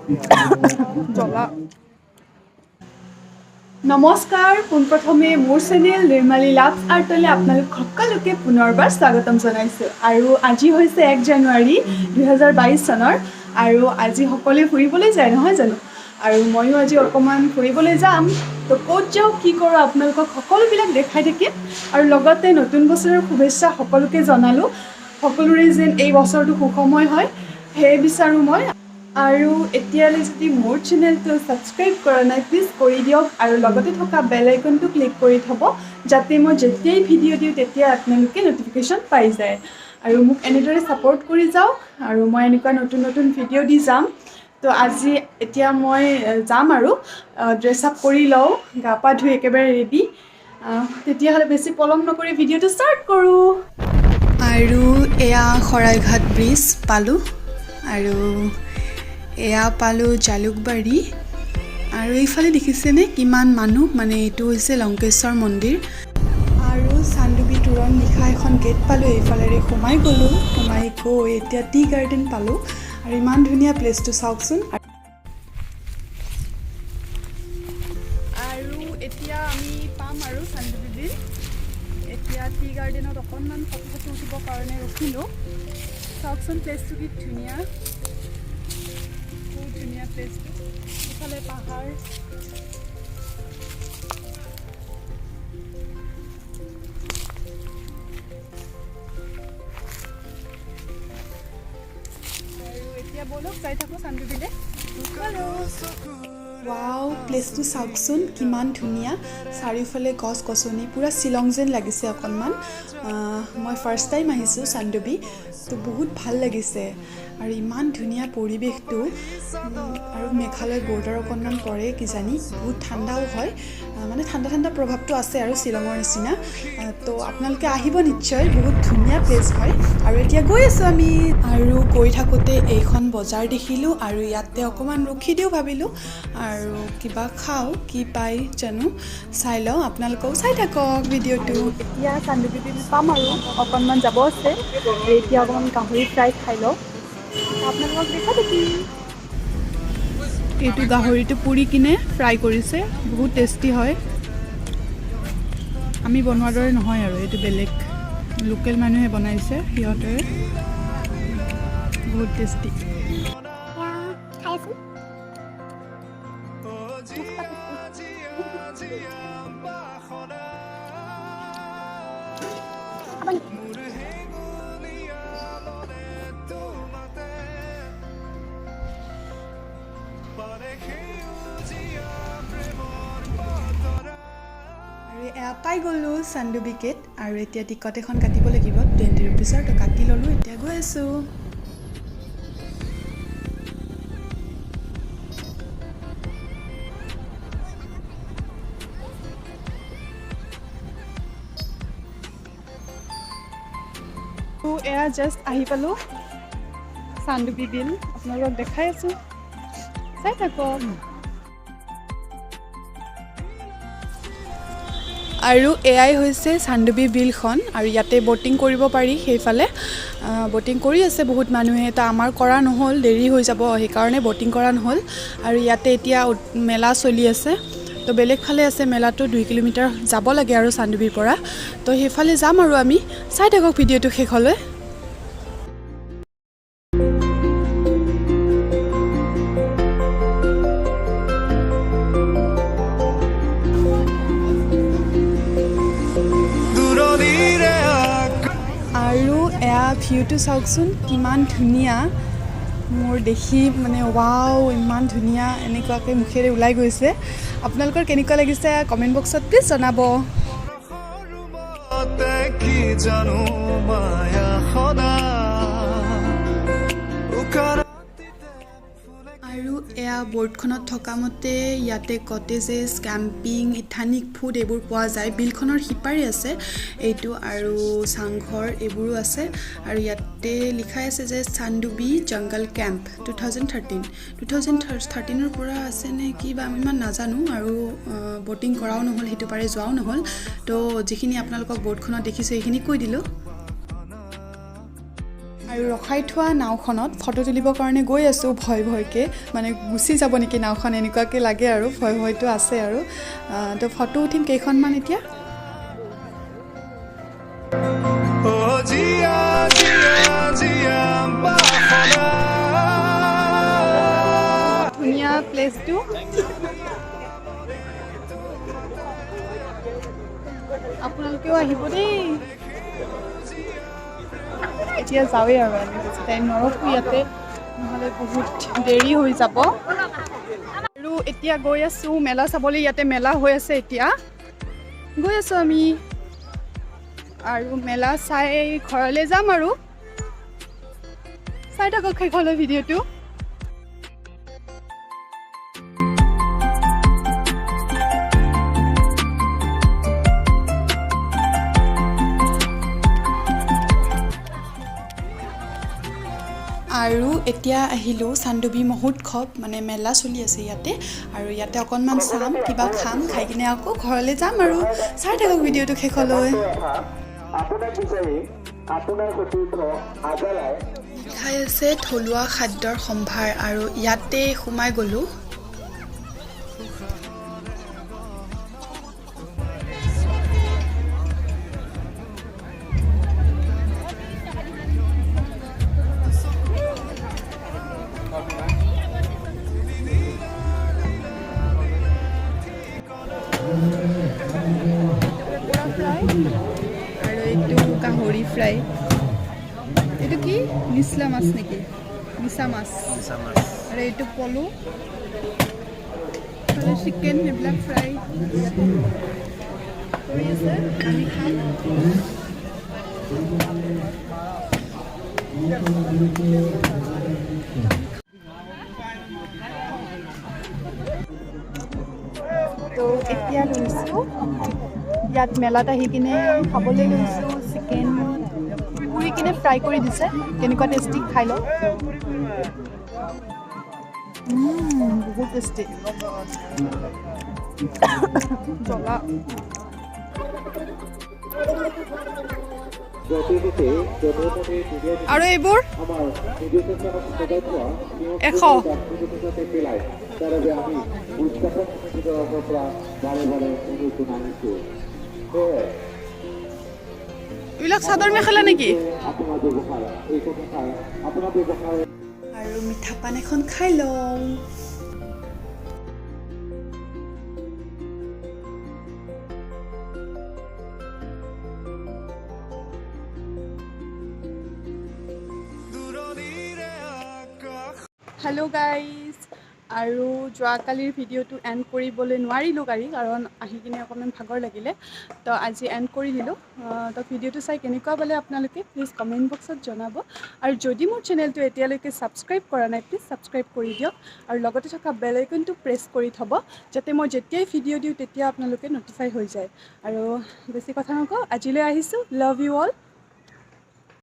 জ্বলা নমস্কাৰ পোনপ্ৰথমে মোৰ চেনেল নিৰ্মালী লাভছ আৰ্টলৈ আপোনালোক সকলোকে পুনৰবাৰ স্বাগতম জনাইছোঁ আৰু আজি হৈছে 1 জানুৱাৰী 2022 চনৰ আৰু আজি সকলোৱে ফুৰিবলৈ যায় নহয় জানো আৰু ময়ো আজি অকমান ফুৰিবলৈ যাম তো ক'ত যাওঁ কি কৰোঁ আপোনালোকক সকলোবিলাক দেখাই থাকিম আৰু লগতে নতুন বছৰৰ শুভেচ্ছা সকলোকে জনালোঁ সকলোৰে যেন এই বছৰটো সুখময় হয় সেই বিচাৰোঁ মই আৰু এতিয়ালৈ যদি মোৰ চেনেলটো সাবস্ক্ৰাইব কৰা নাই প্লিজ কৰি দিয়ক আৰু লগতে থকা বেল আইকনটো ক্লিক কৰি থব যাতে মই যেতিয়াই ভিডিঅ' দিওঁ তেতিয়া আপোনালোকে নটিফিকেশ্যন পাই যায় আৰু মোক এনেদৰে সাপোৰ্ট কৰি যাওক আৰু মই এনেকুৱা নতুন নতুন ভিডিঅ' দি যাম তো আজি এতিয়া মই যাম আৰু ড্ৰেছ আপ কৰি লওঁ গা পা ধুই একেবাৰে ৰেডি তেতিয়াহ'লে বেছি পলম নকৰি ভিডিঅ'টো ষ্টাৰ্ট কৰোঁ আৰু এয়া শৰাইঘাট ব্ৰিজ পালোঁ আৰু এয়া পালোঁ জালুকবাৰী আৰু এইফালে দেখিছেনে কিমান মানুহ মানে এইটো হৈছে লংকেশ্বৰ মন্দিৰ আৰু চান্দুবি তোৰণ লিখা এখন গেট পালোঁ এইফালেৰে সোমাই গ'লোঁ সোমাই গৈ এতিয়া টি গাৰ্ডেন পালোঁ আৰু ইমান ধুনীয়া প্লেচটো চাওকচোন আৰু এতিয়া আমি পাম আৰু চান্দুবি বিল এতিয়া টি গাৰ্ডেনত অকণমান ফটো উঠিবৰ কাৰণে ৰখিলোঁ চাওকচোন প্লেচটো কি ধুনীয়া ধুনীয়া প্লেচটো ইফালে পাহাৰ আৰু এতিয়া বলক যাই থাকোঁ চান্দুবিলে ৱাও প্লেচটো চাওকচোন কিমান ধুনীয়া চাৰিওফালে গছ গছনি পুৰা শ্বিলং যেন লাগিছে অকণমান মই ফাৰ্ষ্ট টাইম আহিছোঁ চান্দুবি তো বহুত ভাল লাগিছে আৰু ইমান ধুনীয়া পৰিৱেশটো আৰু মেঘালয় বৰ্ডাৰ অকণমান পৰে কিজানি বহুত ঠাণ্ডাও হয় মানে ঠাণ্ডা ঠাণ্ডা প্ৰভাৱটো আছে আৰু শ্বিলঙৰ নিচিনা তো আপোনালোকে আহিব নিশ্চয় বহুত ধুনীয়া প্লেচ হয় আৰু এতিয়া গৈ আছোঁ আমি আৰু গৈ থাকোঁতে এইখন বজাৰ দেখিলোঁ আৰু ইয়াতে অকণমান ৰখি দিওঁ ভাবিলোঁ আৰু কিবা খাওঁ কি পাই জানো চাই লওঁ আপোনালোকেও চাই থাকক ভিডিঅ'টো এতিয়া চান্দুবি বিল পাম আৰু অকণমান যাব আছে এতিয়া অকণমান গাহৰি ফ্ৰাই খাই লওঁ আপোনালোকক দেখা দেখি এইটো গাহৰিটো পুৰি কিনে ফ্ৰাই কৰিছে বহুত টেষ্টি হয় আমি বনোৱাৰ দৰে নহয় আৰু এইটো বেলেগ লোকেল মানুহে বনাইছে সিহঁতে বহুত টেষ্টি এয়া পাই গ'লোঁ চান্দুবি গেট আৰু এতিয়া টিকট এখন কাটিব লাগিব 20 ৰুপিছৰ তো কাটি ল'লোঁ এতিয়া গৈ আছোঁ এয়া জাষ্ট আহি পালোঁ চান্দুবি বিল আপোনালোকক দেখাই আছোঁ চাই থাকক আৰু এয়াই হৈছে চান্দুবি বিলখন আৰু ইয়াতে ব'টিং কৰিব পাৰি সেইফালে ব'টিং কৰি আছে বহুত মানুহে তো আমাৰ কৰা নহ'ল দেৰি হৈ যাব সেইকাৰণে ব'টিং কৰা নহ'ল আৰু ইয়াতে এতিয়া মেলা চলি আছে তো বেলেগ ফালে আছে মেলাটো 2 কিলোমিটাৰ যাব লাগে আৰু চান্দুবিৰ পৰা তো সেইফালে যাম আৰু আমি চাই থাকক ভিডিঅ'টো শেষলৈ আৰু এয়া ভিউটো চাওকচোন কিমান ধুনীয়া মোৰ দেখি মানে ৱাও ইমান ধুনীয়া এনেকুৱাকৈ মুখেৰে ওলাই গৈছে আপোনালোকৰ কেনেকুৱা লাগিছে কমেণ্ট বক্সত প্লিজ জনাব আৰু এয়া বৰ্ডখনত থকা মতে ইয়াতে কটেজেছ কেম্পিং ইথানিক ফুড এইবোৰ পোৱা যায় বিলখনৰ সিপাৰে আছে এইটো আৰু চাংঘৰ এইবোৰো আছে আৰু ইয়াতে লিখাই আছে যে চান্দুবি জংগল কেম্প 2013ৰ পৰা আছে নে কি বা আমি ইমান নাজানো আৰু ব'টিং কৰাও নহ'ল সেইটো পাৰে যোৱাও নহ'ল তো যিখিনি আপোনালোকক বৰ্ডখনত দেখিছোঁ সেইখিনি কৈ দিলোঁ আৰু ৰখাই থোৱা নাওখনত ফটো তুলিবৰ কাৰণে গৈ আছোঁ ভয়কৈ মানে গুচি যাব নেকি নাওখন এনেকুৱাকৈ লাগে আৰু ভয়টো আছে আৰু তো ফটো উঠিম কেইখনমান এতিয়া ধুনীয়া প্লেচটো আপোনালোকেও আহিব দেই এতিয়া যাওঁৱে আৰু আমি বেছি টাইম নৰখোঁ ইয়াতে নহ'লে বহুত দেৰি হৈ যাব আৰু এতিয়া গৈ আছোঁ মেলা চাবলৈ ইয়াতে মেলা হৈ আছে এতিয়া গৈ আছোঁ আমি আৰু মেলা চাই ঘৰলৈ যাম আৰু চাই থাকক শেষলৈ ভিডিঅ'টো আৰু এতিয়া আহিলোঁ চান্দুবি মহোৎসৱ মানে মেলা চলি আছে ইয়াতে আৰু ইয়াতে অকণমান চাম কিবা খাম খাই কিনে আকৌ ঘৰলৈ যাম আৰু চাই থাকক ভিডিঅ'টো শেষলৈ খাই আছে থলুৱা খাদ্যৰ সম্ভাৰ আৰু ইয়াতে সোমাই গ'লোঁ আৰু এইটো গাহৰি ফ্ৰাই এইটো কি নিচলা মাছ নেকি মিছা মাছ আৰু এইটো পলু আৰু চিকেন এইবিলাক ফ্ৰাই কৰি আছে আমি খাম তো এতিয়া লৈছোঁ ইয়াত মেলাত আহি কিনে খাবলৈ লৈছোঁ চিকেন পুৰি কিনে ফ্ৰাই কৰি দিছে কেনেকুৱা টেষ্টি খাই লওঁ বহুত টেষ্টি জ্বলা আৰু এইবোৰ 100 এইবিলাক চাদৰ মেখেলা নেকি আৰু মিঠা পান এখন খাই লওঁ হেল্ল' গাইজ আৰু যোৱাকালিৰ ভিডিঅ'টো এণ্ড কৰিবলৈ নোৱাৰিলোঁ কাৰণ আহি কিনে অকণমান ভাগৰ লাগিলে তো আজি এণ্ড কৰি দিলোঁ তো ভিডিঅ'টো চাই কেনেকুৱা পালে আপোনালোকে প্লিজ কমেণ্ট বক্সত জনাব আৰু যদি মোৰ চেনেলটো এতিয়ালৈকে ছাবস্ক্ৰাইব কৰা নাই প্লিজ ছাবস্ক্ৰাইব কৰি দিয়ক আৰু লগতে থকা বেল আইকনটো প্ৰেছ কৰি থ'ব যাতে মই যেতিয়াই ভিডিঅ' দিওঁ তেতিয়া আপোনালোকে ন'টিফাই হৈ যায় আৰু বেছি কথা নকওঁ আজিলৈ আহিছোঁ লাভ ইউ অল